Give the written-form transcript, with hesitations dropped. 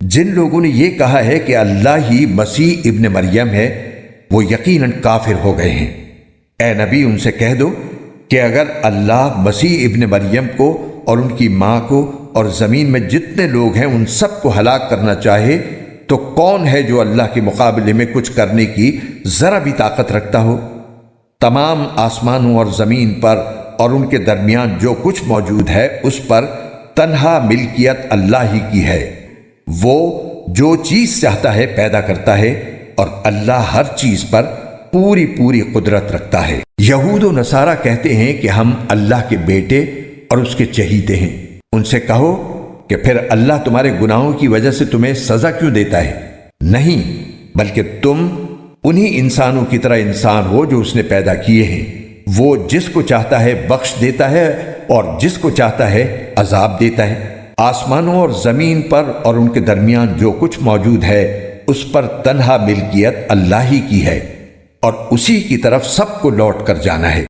جن لوگوں نے یہ کہا ہے کہ اللہ ہی مسیح ابن مریم ہے، وہ یقیناً کافر ہو گئے ہیں۔ اے نبی ان سے کہہ دو کہ اگر اللہ مسیح ابن مریم کو اور ان کی ماں کو اور زمین میں جتنے لوگ ہیں ان سب کو ہلاک کرنا چاہے تو کون ہے جو اللہ کے مقابلے میں کچھ کرنے کی ذرا بھی طاقت رکھتا ہو؟ تمام آسمانوں اور زمین پر اور ان کے درمیان جو کچھ موجود ہے اس پر تنہا ملکیت اللہ ہی کی ہے۔ وہ جو چیز چاہتا ہے پیدا کرتا ہے اور اللہ ہر چیز پر پوری قدرت رکھتا ہے۔ یہود و نصارہ کہتے ہیں کہ ہم اللہ کے بیٹے اور اس کے چہیتے ہیں۔ ان سے کہو کہ پھر اللہ تمہارے گناہوں کی وجہ سے تمہیں سزا کیوں دیتا ہے؟ نہیں، بلکہ تم انہی انسانوں کی طرح انسان ہو جو اس نے پیدا کیے ہیں۔ وہ جس کو چاہتا ہے بخش دیتا ہے اور جس کو چاہتا ہے عذاب دیتا ہے۔ آسمانوں اور زمین پر اور ان کے درمیان جو کچھ موجود ہے اس پر تنہا ملکیت اللہ ہی کی ہے اور اسی کی طرف سب کو لوٹ کر جانا ہے۔